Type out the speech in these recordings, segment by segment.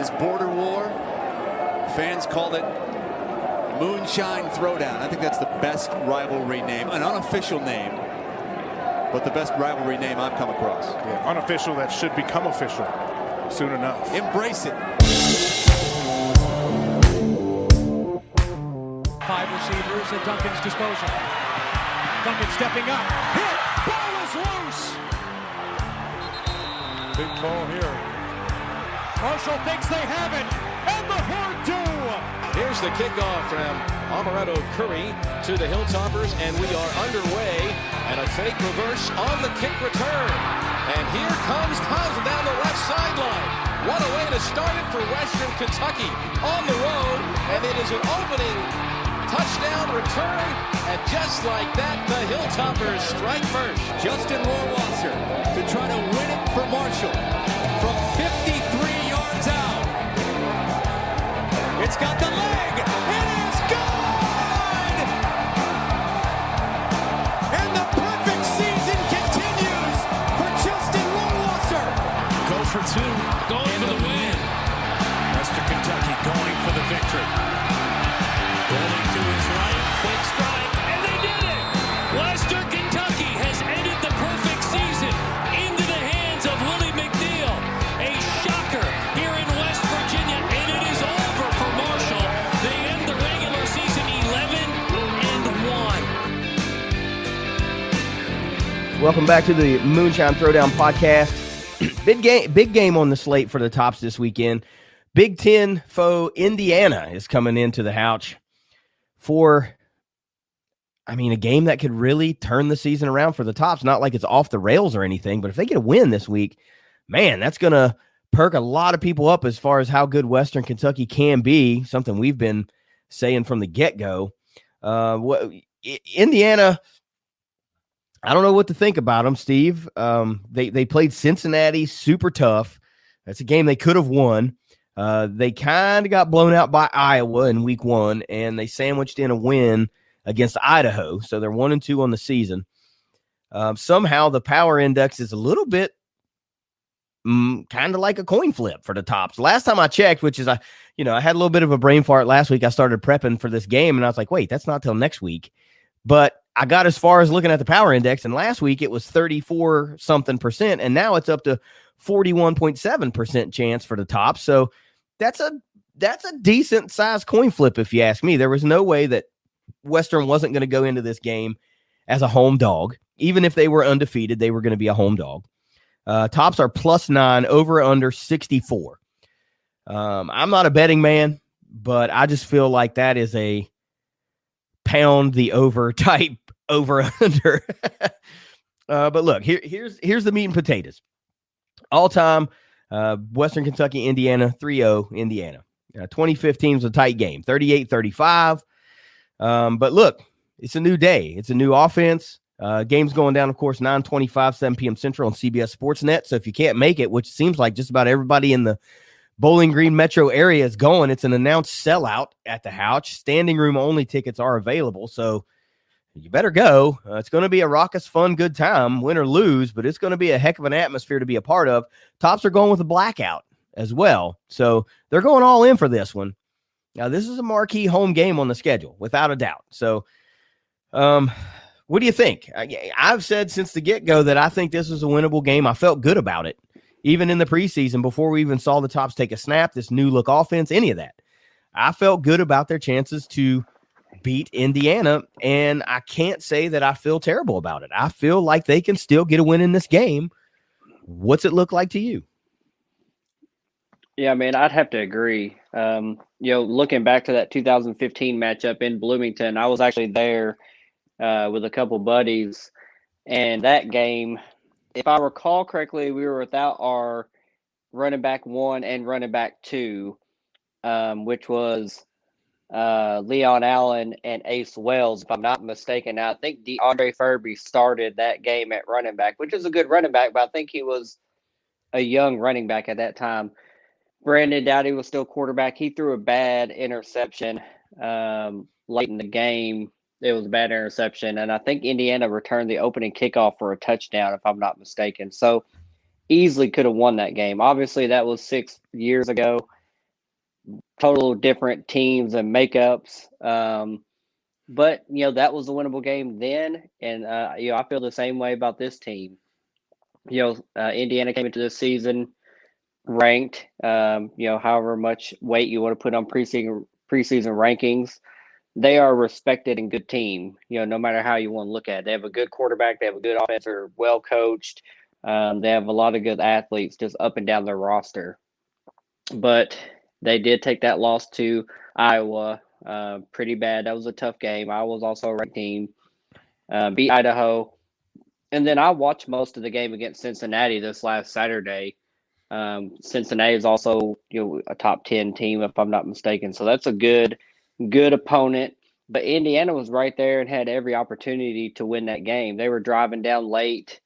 this border war. Fans called it Moonshine Throwdown. I think that's the best rivalry name, an unofficial name, but the best rivalry name I've come across. Yeah, unofficial that should become official soon enough. Embrace it. 5 receivers at Duncan's disposal. Duncan stepping up. Hit! Ball is loose! Big call here. Marshall thinks they have it. And the Horde do! Here's the kickoff from Amaretto Curry to the Hilltoppers, and we are underway. And a fake reverse on the kick return. And here comes Townsend down the left sideline. What a way to start it for Western Kentucky on the road. And it is an opening touchdown return. And just like that, the Hilltoppers strike first. Justin Rohrwasser to try to win it for Marshall from 53 yards out. It's got the leg. It is good! And the perfect season continues for Justin Rohrwasser. Goes for 2. Going for the win. Western Kentucky going for the victory. Rolling to his right. Quick strike. And they did it! Western Kentucky has ended the perfect season into the hands of Willie McNeil. A shocker here in West Virginia. And it is over for Marshall. They end the regular season 11-1. Welcome back to the Moonshine Throwdown podcast. Big game on the slate for the Tops this weekend. Big Ten foe Indiana is coming into the Houch for, a game that could really turn the season around for the Tops. Not like it's off the rails or anything, but if they get a win this week, man, that's going to perk a lot of people up as far as how good Western Kentucky can be, something we've been saying from the get-go. Indiana, I don't know what to think about them, Steve. They played Cincinnati super tough. That's a game they could have won. They kind of got blown out by Iowa in week 1, and they sandwiched in a win against Idaho. So they're 1-2 on the season. Somehow the power index is a little bit kind of like a coin flip for the Tops. Last time I checked, which is, I had a little bit of a brain fart last week. I started prepping for this game, and I was like, wait, that's not till next week. But I got as far as looking at the power index, and last week it was 34-something%, and now it's up to 41.7% chance for the Tops. So that's a decent sized coin flip, if you ask me. There was no way that Western wasn't going to go into this game as a home dog. Even if they were undefeated, they were going to be a home dog. Tops are +9, over under 64. I'm not a betting man, but I just feel like that is a pound the over type over under. But look, here's the meat and potatoes. All time, Western Kentucky, Indiana, 3-0 Indiana. 2015 was a tight game, 38-35. But look, it's a new day. It's a new offense. Game's going down, of course, 9:25, 7 p.m. Central on CBS Sportsnet. So if you can't make it, which seems like just about everybody in the Bowling Green metro area is going, it's an announced sellout at the Houch. Standing room only tickets are available, so you better go. It's going to be a raucous, fun, good time, win or lose, but it's going to be a heck of an atmosphere to be a part of. Tops are going with a blackout as well, so they're going all in for this one. Now, this is a marquee home game on the schedule, without a doubt. So, what do you think? I've said since the get-go that I think this was a winnable game. I felt good about it, even in the preseason, before we even saw the Tops take a snap, this new-look offense, any of that. I felt good about their chances to beat Indiana, and I can't say that I feel terrible about it. I feel like they can still get a win in this game. What's it look like to you? Yeah, man, I'd have to agree. Looking back to that 2015 matchup in Bloomington, I was actually there with a couple buddies, and that game, if I recall correctly, we were without our running back 1 and running back 2, which was Leon Allen and Ace Wells, if I'm not mistaken. Now, I think DeAndre Furby started that game at running back, which is a good running back, but I think he was a young running back at that time. Brandon Dowdy was still quarterback. He threw a bad interception late in the game. It was a bad interception, and I think Indiana returned the opening kickoff for a touchdown, if I'm not mistaken. So easily could have won that game. Obviously, that was 6 years ago. total different teams and makeups. But, that was a winnable game then. And, I feel the same way about this team. Indiana came into this season ranked, however much weight you want to put on preseason rankings. They are a respected and good team, no matter how you want to look at it. They have a good quarterback. They have a good offense. They're well coached. They have a lot of good athletes just up and down their roster. But they did take that loss to Iowa pretty bad. That was a tough game. Iowa was also a ranked team. Beat Idaho. And then I watched most of the game against Cincinnati this last Saturday. Cincinnati is also a top 10 team, if I'm not mistaken. So that's a good opponent. But Indiana was right there and had every opportunity to win that game. They were driving down late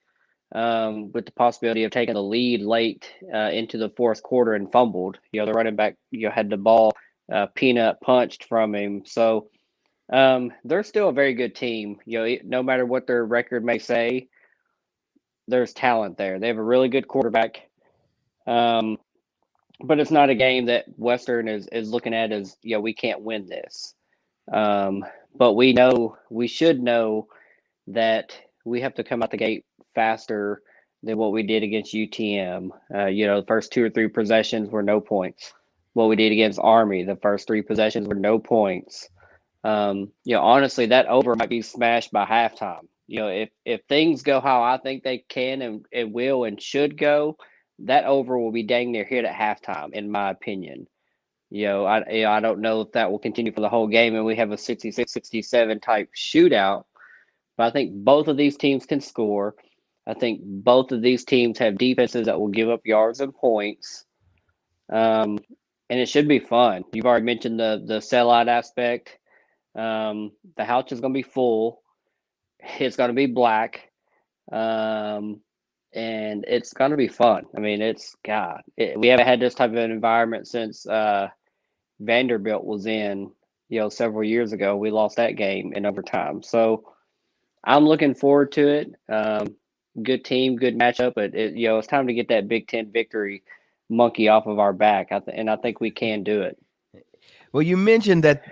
with the possibility of taking the lead late into the fourth quarter and fumbled. The running back had the ball peanut punched from him. So they're still a very good team. No matter what their record may say, there's talent there. They have a really good quarterback. But it's not a game that Western is looking at as, we can't win this. But we should know that we have to come out the gate faster than what we did against UTM. The first 2 or 3 possessions were no points. What we did against Army, the first 3 possessions were no points. Honestly, that over might be smashed by halftime. If things go how I think they can and will and should go, that over will be dang near hit at halftime, in my opinion. I don't know if that will continue for the whole game and we have a 66-67 type shootout, but I think both of these teams can score. I think both of these teams have defenses that will give up yards and points. And it should be fun. You've already mentioned the sellout aspect. The house is going to be full. It's going to be black. And it's going to be fun. I mean, we haven't had this type of environment since Vanderbilt was in, several years ago. We lost that game in overtime. So I'm looking forward to it. Good team, good matchup, but it's time to get that Big Ten victory monkey off of our back. And I think we can do it. Well, you mentioned that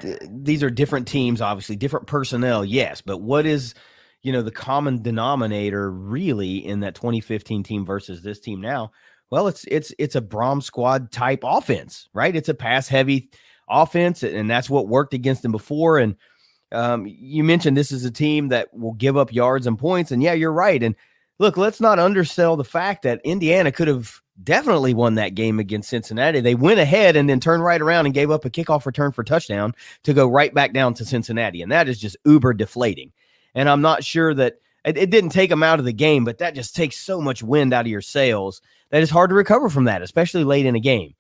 these are different teams, obviously different personnel. Yes. But what is, the common denominator really in that 2015 team versus this team now? Well, it's a Brom squad type offense, right? It's a pass heavy offense, and that's what worked against them before. And you mentioned this is a team that will give up yards and points, and yeah, you're right. And look, let's not undersell the fact that Indiana could have definitely won that game against Cincinnati. They went ahead and then turned right around and gave up a kickoff return for touchdown to go right back down to Cincinnati, and that is just uber deflating. And I'm not sure that it didn't take them out of the game, but that just takes so much wind out of your sails that it's hard to recover from that, especially late in a game.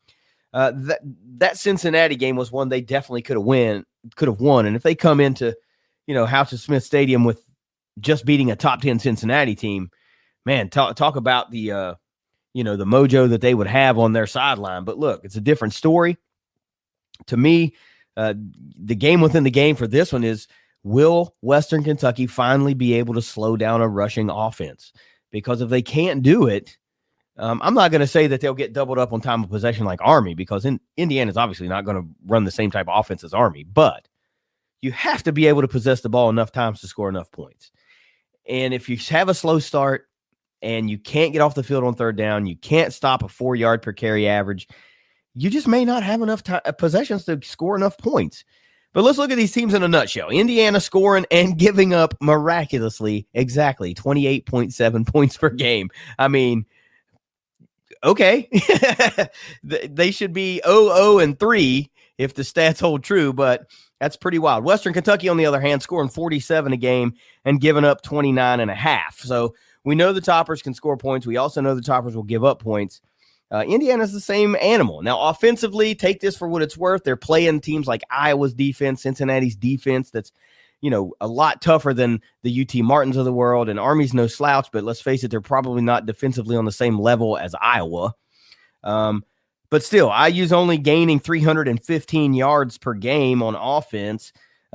That Cincinnati game was one they definitely could have won. And if they come into, Houses Smith Stadium with just beating a top 10 Cincinnati team, man, talk about the mojo that they would have on their sideline. But look, it's a different story. To me, the game within the game for this one is, will Western Kentucky finally be able to slow down a rushing offense? Because if they can't do it, I'm not going to say that they'll get doubled up on time of possession like Army, because Indiana is obviously not going to run the same type of offense as Army, but you have to be able to possess the ball enough times to score enough points. And if you have a slow start and you can't get off the field on third down, you can't stop a 4-yard per carry average, you just may not have enough possessions to score enough points. But let's look at these teams in a nutshell. Indiana scoring and giving up miraculously exactly 28.7 points per game. I mean, okay. They should be 0-0-3 if the stats hold true, but that's pretty wild. Western Kentucky, on the other hand, scoring 47 a game and giving up 29.5. So we know the Toppers can score points. We also know the Toppers will give up points. Indiana's the same animal. Now, offensively, take this for what it's worth. They're playing teams like Iowa's defense, Cincinnati's defense that's, a lot tougher than the UT Martins of the world, and Army's no slouch, but let's face it, they're probably not defensively on the same level as Iowa. But still, IU's only gaining 315 yards per game on offense,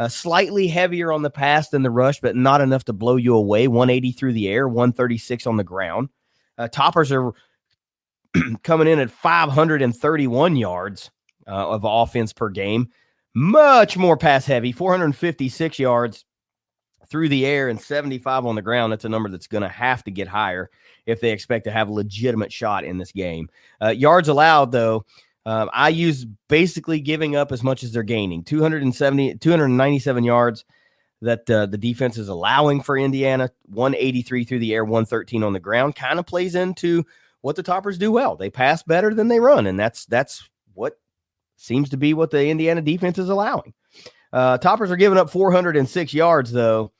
slightly heavier on the pass than the rush, but not enough to blow you away. 180 through the air, 136 on the ground. Toppers are coming in at 531 yards of offense per game. Much more pass heavy, 456 yards through the air and 75 on the ground. That's a number that's going to have to get higher if they expect to have a legitimate shot in this game. Yards allowed, though, I use basically giving up as much as they're gaining. 297 yards that the defense is allowing for Indiana, 183 through the air, 113 on the ground, kind of plays into what the Toppers do well. They pass better than they run, and that's what seems to be what the Indiana defense is allowing. Toppers are giving up 406 yards, though.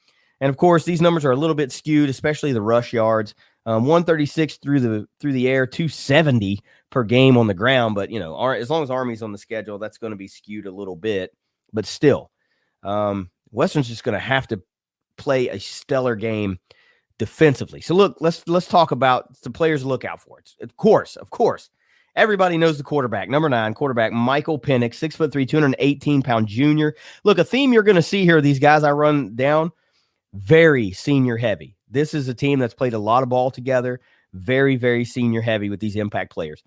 And, of course, these numbers are a little bit skewed, especially the rush yards. 136 through the air, 270 per game on the ground. But, you know, as long as Army's on the schedule, that's going to be skewed a little bit. But still, Western's just going to have to play a stellar game defensively. So, look, let's talk about the players to look out for. Of course. Everybody knows the quarterback, number 9, quarterback Michael Penix, 6'3", 218-pound junior. Look, a theme you're going to see here, these guys I run down, very senior heavy. This is a team that's played a lot of ball together, very, very senior heavy with these impact players.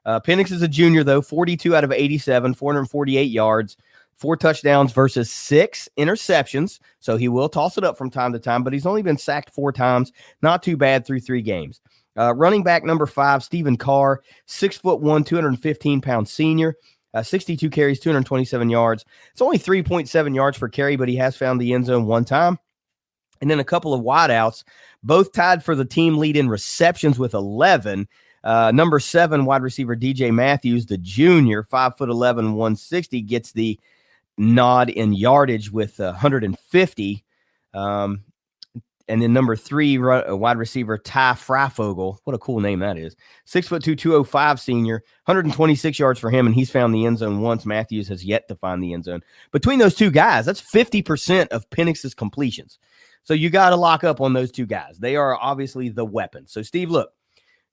Penix is a junior, though, 42 out of 87, 448 yards, 4 touchdowns versus 6 interceptions. So he will toss it up from time to time, but he's only been sacked 4 times. Not too bad through 3 games. Running back number 5, Stephen Carr, 6'1", 215-pound senior, 62 carries, 227 yards. It's only 3.7 yards per carry, but he has found the end zone 1 time. And then a couple of wideouts, both tied for the team lead in receptions with 11. Number 7, wide receiver DJ Matthews, the junior, 5'11", 160, gets the nod in yardage with 150. And then number 3, wide receiver Ty Freifogel. What a cool name that is. 6'2", 205 senior, 126 yards for him, and he's found the end zone once. Matthews has yet to find the end zone. Between those 2 guys, that's 50% of Penix's completions. So you got to lock up on those 2 guys. They are obviously the weapons. So, Steve, look,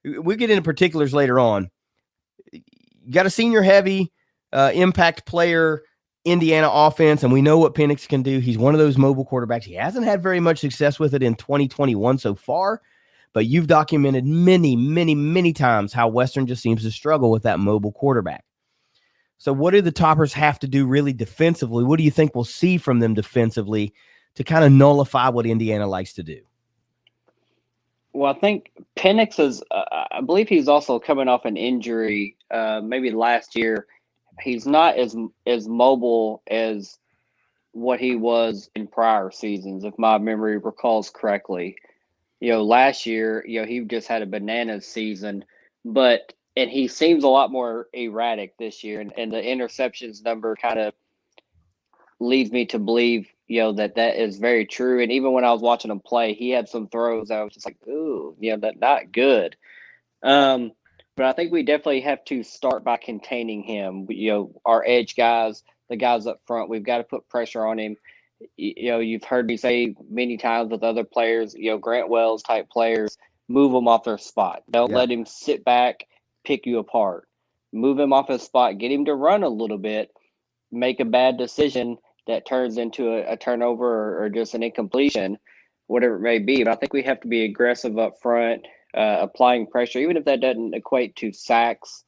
we'll get into particulars later on. You got a senior-heavy impact player, Indiana offense, and we know what Penix can do. He's one of those mobile quarterbacks. He hasn't had very much success with it in 2021 so far, but you've documented many, many, many times how Western just seems to struggle with that mobile quarterback. So what do the Toppers have to do really defensively? What do you think we'll see from them defensively to kind of nullify what Indiana likes to do? Well, I think Penix is, I believe he's also coming off an injury maybe last year. He's not as mobile as what he was in prior seasons, if my memory recalls correctly. You know, last year, you know, he just had a bananas season, and he seems a lot more erratic this year. And the interceptions number kind of leads me to believe, you know, that is very true. And even when I was watching him play, he had some throws I was just like, ooh, you know, that's not good. But I think we definitely have to start by containing him. You know, our edge guys, the guys up front, we've got to put pressure on him. You know, you've heard me say many times with other players, you know, Grant Wells type players, move them off their spot. Don't let him sit back, pick you apart. Move him off his spot, get him to run a little bit, make a bad decision that turns into a turnover or just an incompletion, whatever it may be. But I think we have to be aggressive up front, applying pressure, even if that doesn't equate to sacks.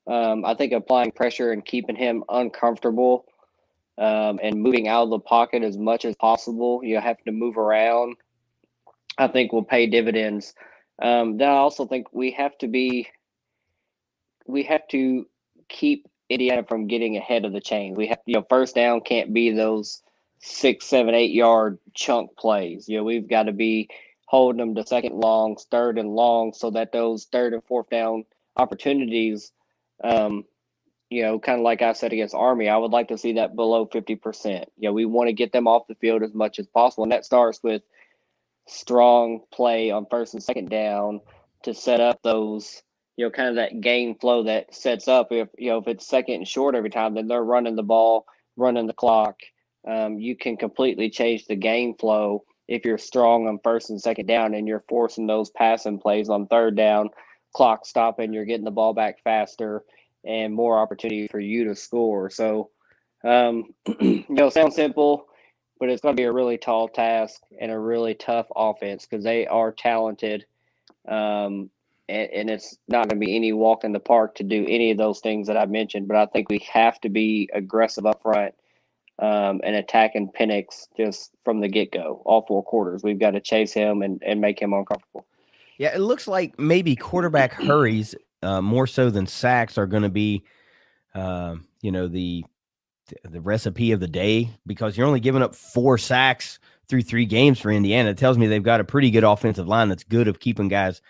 I think applying pressure and keeping him uncomfortable and moving out of the pocket as much as possible, you know, having to move around, I think will pay dividends. Then I also think we have to keep Indiana from getting ahead of the chain. We have, you know, first down can't be those 6, 7, 8 yard chunk plays. You know, we've got to be holding them to second longs, third and long, so that those 3rd and 4th down opportunities, you know, kind of like I said against Army, I would like to see that below 50%. You know, we want to get them off the field as much as possible, and that starts with strong play on 1st and 2nd down to set up those, you know, kind of that game flow that sets up. If, you know, if it's 2nd and short every time, then they're running the ball, running the clock. You can completely change the game flow if you're strong on 1st and 2nd down and you're forcing those passing plays on 3rd down, clock stopping, you're getting the ball back faster and more opportunity for you to score. So, you know, sounds simple, but it's going to be a really tall task and a really tough offense because they are talented. and it's not going to be any walk in the park to do any of those things that I mentioned. But I think we have to be aggressive up front and attacking Penix just from the get-go, all 4 quarters. We've got to chase him and make him uncomfortable. Yeah, it looks like maybe quarterback hurries more so than sacks are going to be, the recipe of the day, because you're only giving up 4 sacks through 3 games for Indiana. It tells me they've got a pretty good offensive line that's good of keeping guys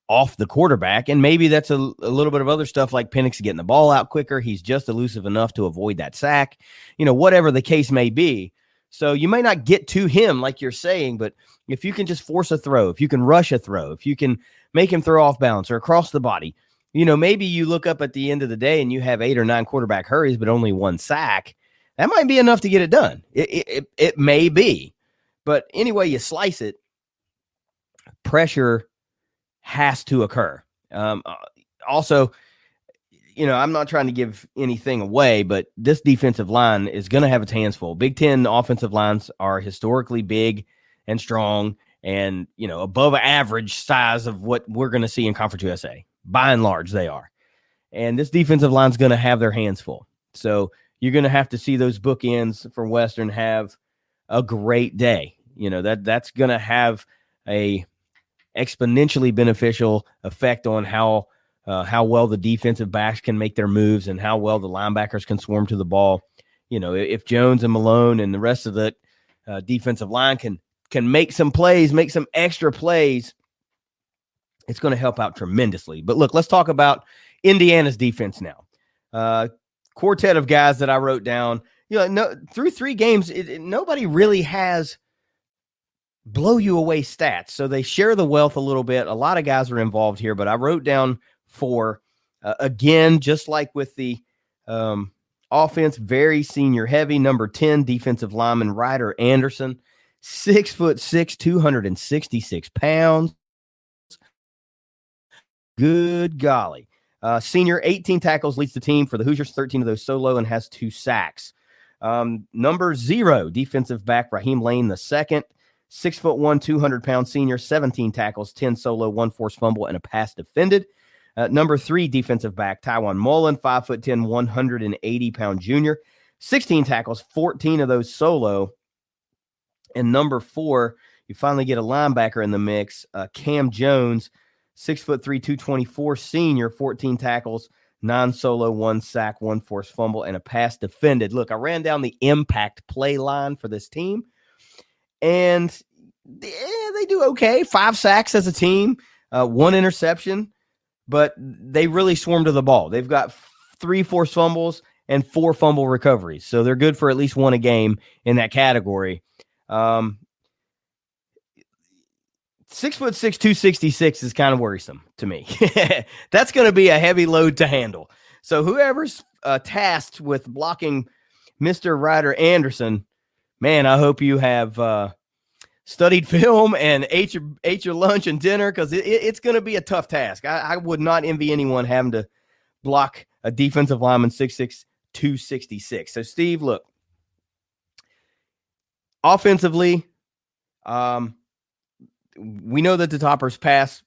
off the quarterback. And maybe that's a little bit of other stuff like Penix getting the ball out quicker. He's just elusive enough to avoid that sack, whatever the case may be. So you may not get to him like you're saying, but if you can just force a throw, if you can rush a throw, if you can make him throw off balance or across the body, maybe you look up at the end of the day and you have 8 or 9 quarterback hurries, but only 1 sack. That might be enough to get it done. It may be. But anyway, you slice it, pressure has to occur. Also, I'm not trying to give anything away, but this defensive line is going to have its hands full. Big Ten offensive lines are historically big and strong and, above average size of what we're going to see in Conference USA. By and large, they are. And this defensive line is going to have their hands full. So you're going to have to see those bookends for Western have a great day. That's going to have a exponentially beneficial effect on how well the defensive backs can make their moves and how well the linebackers can swarm to the ball. If Jones and Malone and the rest of the defensive line can make some plays, make some extra plays, it's going to help out tremendously. But look, let's talk about Indiana's defense now. Quartet of guys that I wrote down. Through 3 games, nobody really has blow you away stats. So they share the wealth a little bit. A lot of guys are involved here, but I wrote down 4. Again, just like with the offense, very senior heavy. Number 10, defensive lineman Ryder Anderson, 6'6", 266 pounds. Good golly. Senior, 18 tackles, leads the team for the Hoosiers, 13 of those solo, and has 2 sacks. Number 0, defensive back Raheem Lane II, 6'1", 200-pound senior, 17 tackles, 10 solo, 1 forced fumble, and a pass defended. Number 3, defensive back Tywan Mullen, 5'10", 180-pound junior, 16 tackles, 14 of those solo. And number 4, you finally get a linebacker in the mix, Cam Jones, 6'3", 224 senior, 14 tackles, 9 solo, 1 sack, 1 forced fumble, and a pass defended. Look, I ran down the impact play line for this team, and they do okay. 5 sacks as a team, 1 interception, but they really swarm to the ball. They've got 3 forced fumbles and 4 fumble recoveries, so they're good for at least 1 a game in that category. 6'6", 266 is kind of worrisome to me. That's going to be a heavy load to handle. So whoever's tasked with blocking Mr. Ryder Anderson, man, I hope you have studied film and ate your lunch and dinner, because it's going to be a tough task. I would not envy anyone having to block a defensive lineman 6'6", 266. So, Steve, look, offensively, we know that the Toppers pass,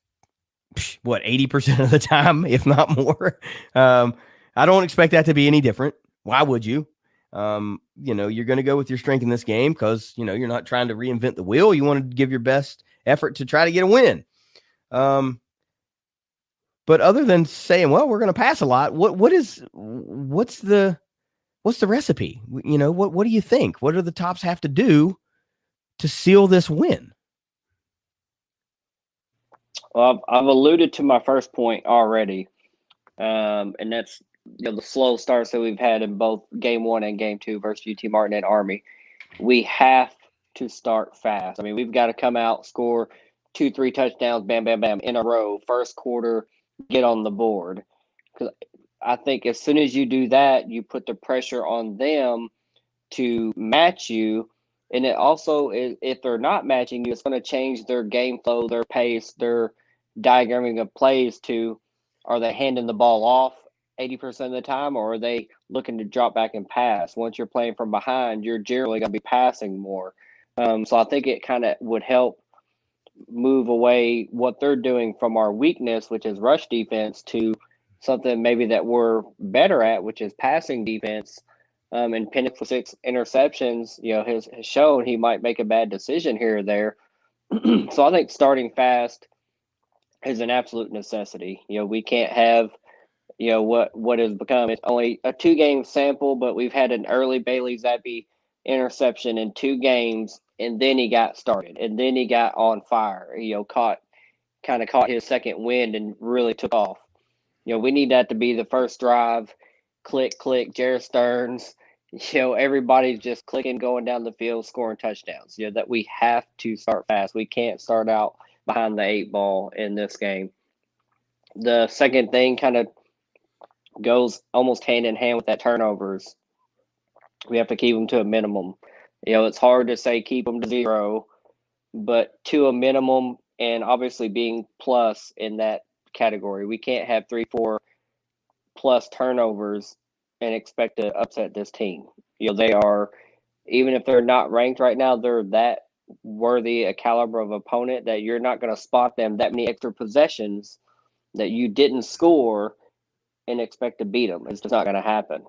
80% of the time, if not more. I don't expect that to be any different. Why would you? You're going to go with your strength in this game because, you're not trying to reinvent the wheel. You want to give your best effort to try to get a win. But other than saying, well, we're going to pass a lot, what's the recipe? What do you think? What do the Tops have to do to seal this win? Well, I've alluded to my first point already, and that's the slow starts that we've had in both Game 1 and Game 2 versus UT Martin and Army. We have to start fast. I mean, we've got to come out, score 2-3 touchdowns, bam, bam, bam, in a row, first quarter, get on the board. Because I think as soon as you do that, you put the pressure on them to match you. And it also, if they're not matching you, it's going to change their game flow, their pace, their diagramming of plays to, are they handing the ball off 80% of the time, or are they looking to drop back and pass? Once you're playing from behind, you're generally going to be passing more. So I think it kind of would help move away what they're doing from our weakness, which is rush defense, to something maybe that we're better at, which is passing defense. And Penix with 6 interceptions, has shown he might make a bad decision here or there. So I think starting fast is an absolute necessity. We can't have, what has become, it's only a 2-game sample, but we've had an early Bailey Zappi interception in 2 games, and then he got started, and then he got on fire. Caught his second wind and really took off. We need that to be the first drive. Click, Jerry Stearns. Everybody's just clicking, going down the field, scoring touchdowns. That we have to start fast. We can't start out behind the 8 ball in this game. The second thing kind of goes almost hand in hand with that turnovers. We have to keep them to a minimum. It's hard to say keep them to 0, but to a minimum, and obviously being plus in that category. We can't have 3-4 plus turnovers and expect to upset this team. They are, even if they're not ranked right now, they're that worthy a caliber of opponent that you're not going to spot them that many extra possessions that you didn't score and expect to beat them. It's just not going to happen.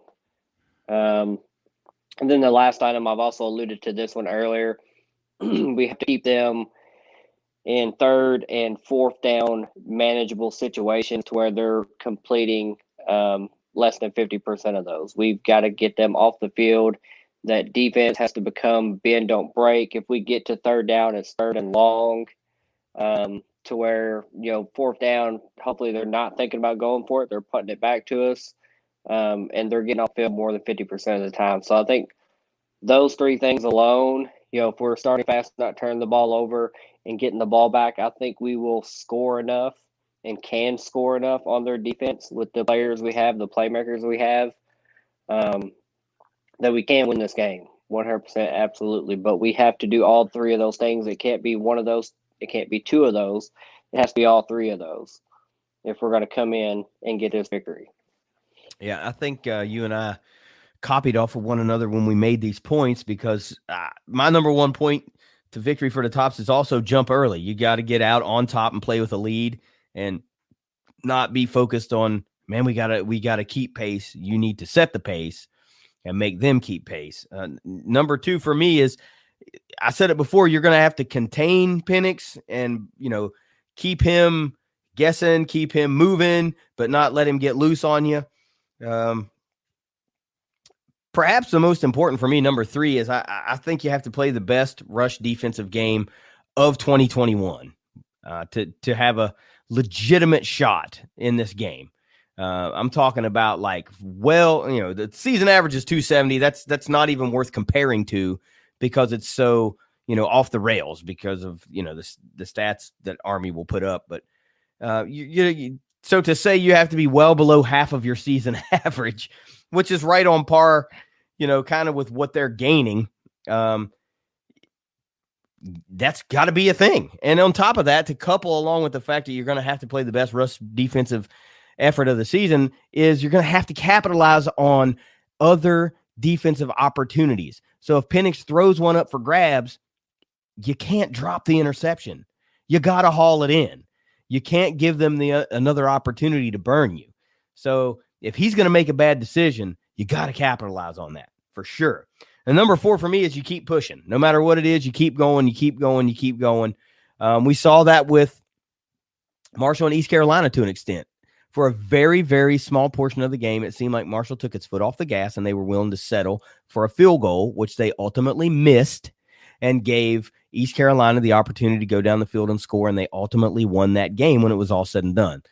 And then the last item, I've also alluded to this one earlier. We have to keep them in 3rd and 4th down manageable situations to where they're completing less than 50% of those. We've got to get them off the field. That defense has to become bend, don't break. If we get to 3rd down, it's 3rd and long, to where, 4th down, hopefully they're not thinking about going for it. They're putting it back to us, and they're getting off field more than 50% of the time. So I think those 3 things alone, if we're starting fast, not turning the ball over and getting the ball back, I think we will score enough and can score enough on their defense with the players we have, the playmakers we have, that we can win this game. 100% absolutely. But we have to do all 3 of those things. It can't be one of those. It can't be 2 of those. It has to be all 3 of those if we're going to come in and get this victory. Yeah, I think you and I copied off of one another when we made these points, because my number 1 point to victory for the Tops is also jump early. You got to get out on top and play with a lead and not be focused on, man, we gotta keep pace. You need to set the pace and make them keep pace. Number 2 for me is, I said it before, you're going to have to contain Penix and, keep him guessing, keep him moving, but not let him get loose on you. Perhaps the most important for me, number 3, is I think you have to play the best rush defensive game of 2021 to have a legitimate shot in this game. I'm talking about the season average is 270. That's not even worth comparing to, because it's so, off the rails because of, the stats that Army will put up. But so to say you have to be well below half of your season average, which is right on par, kind of with what they're gaining. That's got to be a thing. And on top of that, to couple along with the fact that you're going to have to play the best rush defensive effort of the season, is you're going to have to capitalize on other defensive opportunities. So if Penix throws one up for grabs, you can't drop the interception. You got to haul it in. You can't give them another opportunity to burn you. So if he's going to make a bad decision, you got to capitalize on that for sure. And number 4 for me is you keep pushing. No matter what it is, you keep going, you keep going, you keep going. We saw that with Marshall and East Carolina to an extent. For a very, very small portion of the game, it seemed like Marshall took its foot off the gas and they were willing to settle for a field goal, which they ultimately missed, and gave East Carolina the opportunity to go down the field and score, and they ultimately won that game when it was all said and done.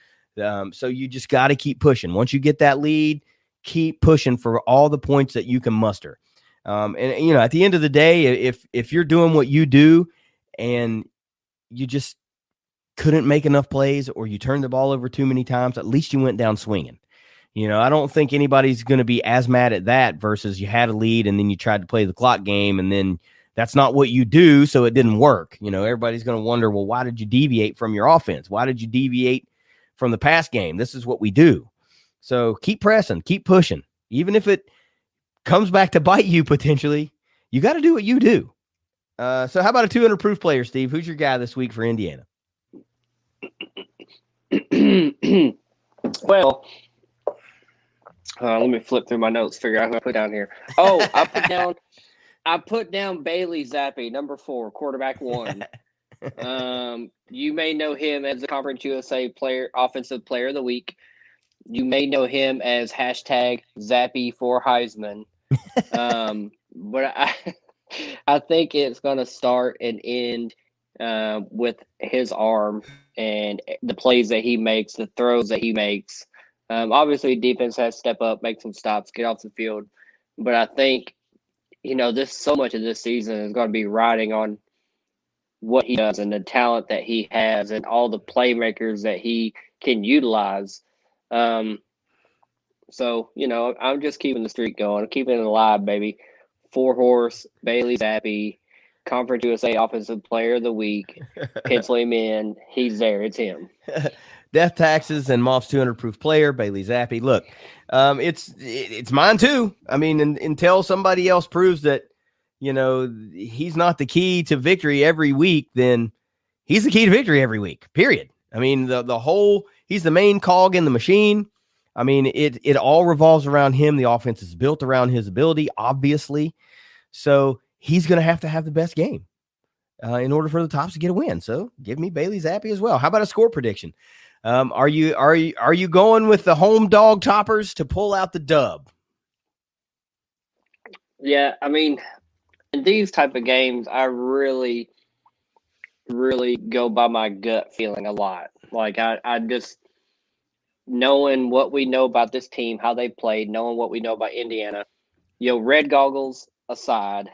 So you just got to keep pushing. Once you get that lead, keep pushing for all the points that you can muster. And at the end of the day, if you're doing what you do and you just couldn't make enough plays, or you turned the ball over too many times, at least you went down swinging. I don't think anybody's going to be as mad at that versus you had a lead and then you tried to play the clock game and then that's not what you do, so it didn't work. Everybody's going to wonder, well, why did you deviate from your offense? Why did you deviate from the pass game? This is what we do. So keep pressing, keep pushing. Even if it comes back to bite you potentially, you got to do what you do. So how about a 200 proof player, Steve? Who's your guy this week for Indiana? Well, let me flip through my notes, figure out who I put down here. Oh, I put down Bailey Zappi, number 4, quarterback 1. You may know him as the Conference USA offensive player of the week. You may know him as hashtag Zappy for Heisman. But I think it's going to start and end with his arm and the plays that he makes, the throws that he makes. Obviously, defense has to step up, make some stops, get off the field. But I think, so much of this season is going to be riding on what he does and the talent that he has and all the playmakers that he can utilize. So, I'm just keeping the streak going, keeping it alive, baby. 4-horse, Bailey Zappi, Conference USA Offensive Player of the Week. Pencil him in. He's there. It's him. Death Taxes and Moff's 200 proof player, Bailey Zappi. Look, it's mine too. I mean, until somebody else proves that, he's not the key to victory every week, then he's the key to victory every week, period. I mean, he's the main cog in the machine. I mean, it all revolves around him. The offense is built around his ability, obviously. So he's going to have the best game in order for the Tops to get a win. So give me Bailey Zappi as well. How about a score prediction? Are you going with the home dog Toppers to pull out the dub? Yeah, I mean, in these type of games, I really, really go by my gut feeling a lot. Like I just knowing what we know about this team, how they played, knowing what we know about Indiana, red goggles aside,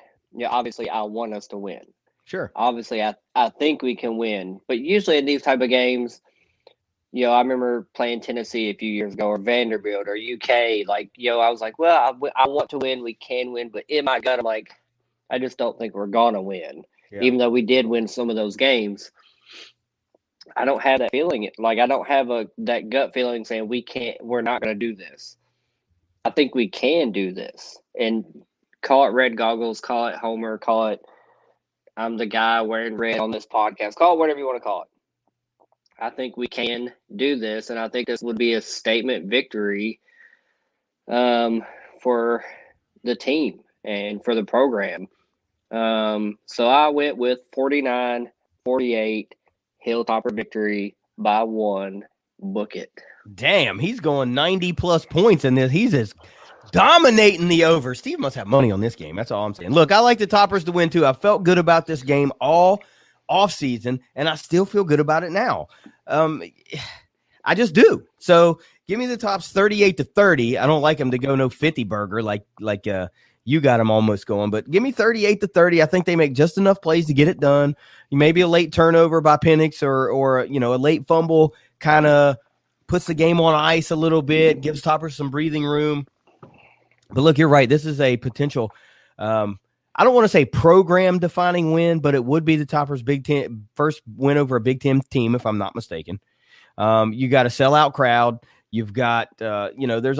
obviously I want us to win. Sure. Obviously, I think we can win. But usually in these type of games, I remember playing Tennessee a few years ago or Vanderbilt or UK. Like, I was like, well, I want to win. We can win. But in my gut, I'm like, I just don't think we're going to win. Yeah. Even though we did win some of those games. I don't have that feeling. Like, I don't have that gut feeling saying we're not going to do this. I think we can do this. And call it red goggles, call it Homer, call it I'm the guy wearing red on this podcast. Call it whatever you want to call it. I think we can do this, and I think this would be a statement victory for the team and for the program. So I went with 49-48 Hilltopper victory by 1. Book it. Damn, he's going 90-plus points in this. He's just dominating the over. Steve must have money on this game. That's all I'm saying. Look, I like the Toppers to win, too. I felt good about this game all offseason, and I still feel good about it now. I just do. So give me the Tops 38-30. I don't like them to go no 50 burger like you got them almost going, but give me 38-30. I think they make just enough plays to get it done. Maybe a late turnover by Penix or a late fumble kind of puts the game on ice a little bit, gives Toppers some breathing room. But look, you're right. This is a potential I don't want to say program-defining win, but it would be the Toppers' Big Ten first win over a Big Ten team, if I'm not mistaken. You got a sellout crowd. You've got, there's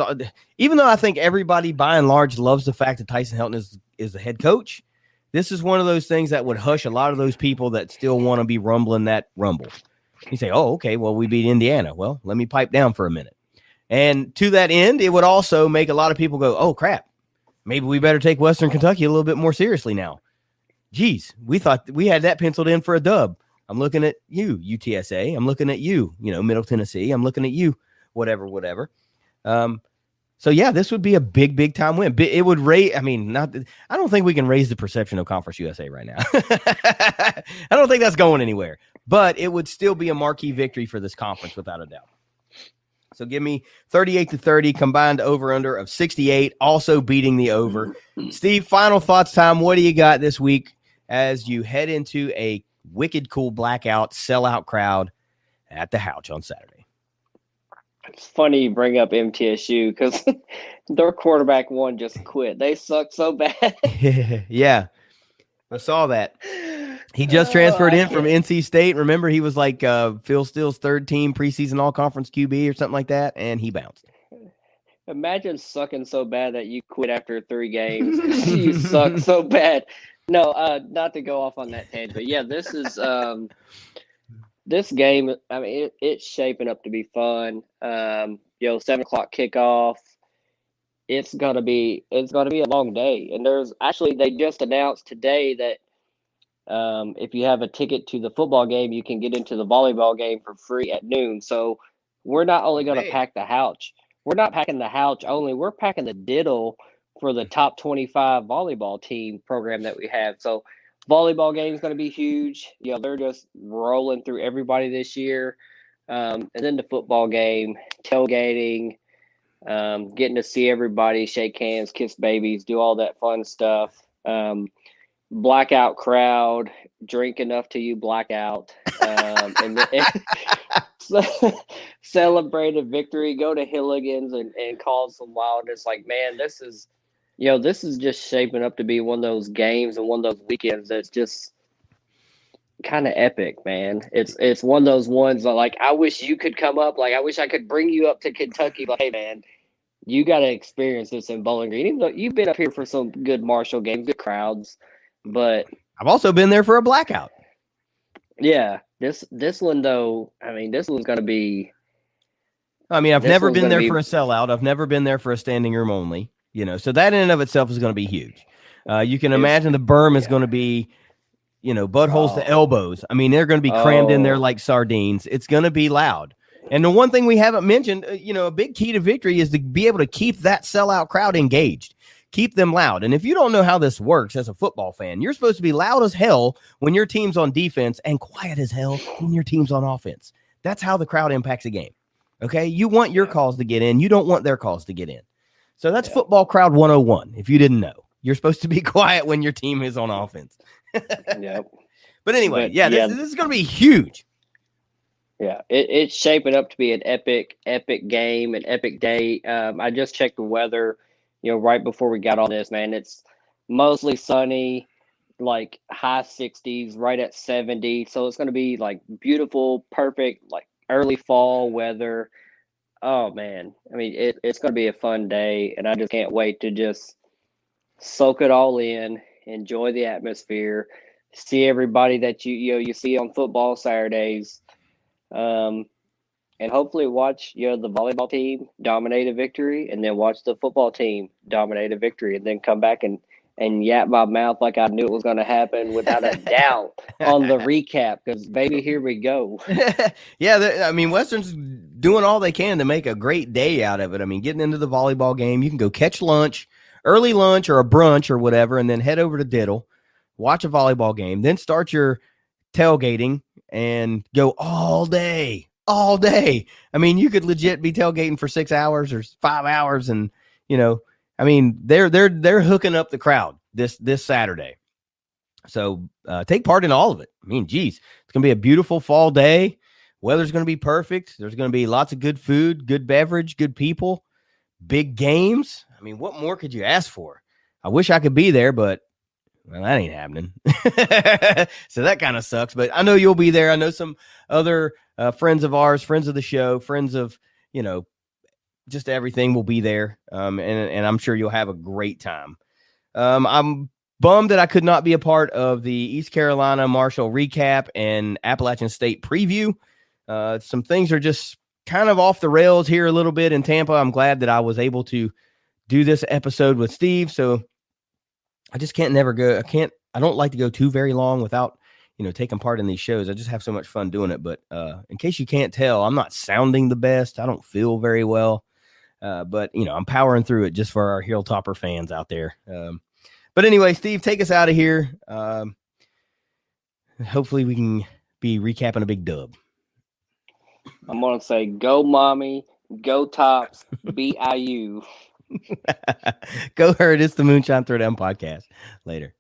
even though I think everybody by and large loves the fact that Tyson Helton is the head coach, this is one of those things that would hush a lot of those people that still want to be rumbling that rumble. You say, oh, okay, well, we beat Indiana. Well, let me pipe down for a minute. And to that end, it would also make a lot of people go, oh, crap. Maybe we better take Western Kentucky a little bit more seriously now. Geez, we thought we had that penciled in for a dub. I'm looking at you, UTSA. I'm looking at you, Middle Tennessee. I'm looking at you, whatever. So, yeah, this would be a big time win. It would raise – I don't think we can raise the perception of Conference USA right now. I don't think that's going anywhere. But it would still be a marquee victory for this conference without a doubt. So give me 38-30, combined over-under of 68, also beating the over. Steve, final thoughts time. What do you got this week as you head into a wicked cool blackout sellout crowd at the Houch on Saturday? It's funny you bring up MTSU because their quarterback 1 just quit. They suck so bad. Yeah, I saw that. He just transferred in from NC State. Remember, he was like Phil Steele's third team preseason all-conference QB or something like that, and he bounced. Imagine sucking so bad that you quit after 3 games. You suck so bad. No, not to go off on that tangent, but yeah, this is this game. I mean, it's shaping up to be fun. 7 o'clock kickoff. It's gonna be a long day, and they just announced today that if you have a ticket to the football game, you can get into the volleyball game for free at noon. So we're not only going to pack the couch. We're not packing the couch only. We're packing the diddle for the top 25 volleyball team program that we have. So volleyball game is going to be huge. They're just rolling through everybody this year. And then the football game, tailgating, getting to see everybody, shake hands, kiss babies, do all that fun stuff. Blackout crowd, drink enough till you black out, and celebrate a victory, go to Hilligan's and cause some wildness. Like, man, this is just shaping up to be one of those games and one of those weekends that's just kind of epic, man. It's one of those ones that, like, I wish you could come up. Like, I wish I could bring you up to Kentucky. Like, hey, man, you got to experience this in Bowling Green. Even though you've been up here for some good Marshall games, good crowds. But I've also been there for a blackout. Yeah, this one though, I mean, this one's going to be. I mean, I've never been there for a sellout. I've never been there for a standing room only. So that in and of itself is going to be huge. You can imagine the berm is going to be, buttholes to elbows. I mean, they're going to be crammed in there like sardines. It's going to be loud. And the one thing we haven't mentioned, a big key to victory is to be able to keep that sellout crowd engaged. Keep them loud. And if you don't know how this works as a football fan, you're supposed to be loud as hell when your team's on defense and quiet as hell when your team's on offense. That's how the crowd impacts a game. Okay? You want your calls to get in. You don't want their calls to get in. So that's football crowd 101, if you didn't know. You're supposed to be quiet when your team is on offense. Yep. But anyway, this is going to be huge. Yeah, it's shaping up to be an epic game, an epic day. I just checked the weather. Right before we got on this, man, it's mostly sunny, like high 60s, right at 70. So it's going to be like beautiful, perfect, like early fall weather. Oh, man. I mean, it's going to be a fun day, and I just can't wait to just soak it all in, enjoy the atmosphere, see everybody that you see on football Saturdays. And hopefully watch the volleyball team dominate a victory, and then watch the football team dominate a victory, and then come back and yap my mouth like I knew it was going to happen without a doubt on the recap, because, baby, here we go. Yeah, I mean, Western's doing all they can to make a great day out of it. I mean, getting into the volleyball game, you can go catch lunch, early lunch or a brunch or whatever, and then head over to Diddle, watch a volleyball game, then start your tailgating and go all day. I mean, you could legit be tailgating for 6 hours or 5 hours. And, I mean, they're hooking up the crowd this Saturday. So take part in all of it. I mean, geez, it's going to be a beautiful fall day. Weather's going to be perfect. There's going to be lots of good food, good beverage, good people, big games. I mean, what more could you ask for? I wish I could be there, but well, that ain't happening. So that kind of sucks, but I know you'll be there. I know some other friends of ours, friends of the show, friends of, just everything will be there. And I'm sure you'll have a great time. I'm bummed that I could not be a part of the East Carolina Marshall recap and Appalachian State preview. Some things are just kind of off the rails here a little bit in Tampa. I'm glad that I was able to do this episode with Steve. So I just I don't like to go too very long without, taking part in these shows. I just have so much fun doing it. But in case you can't tell, I'm not sounding the best. I don't feel very well. But I'm powering through it just for our Hilltopper fans out there. But anyway, Steve, take us out of here. Hopefully we can be recapping a big dub. I'm going to say, go Mommy, go Tops, BIU. Go Herd. It's the Moonshine Throwdown podcast. Later.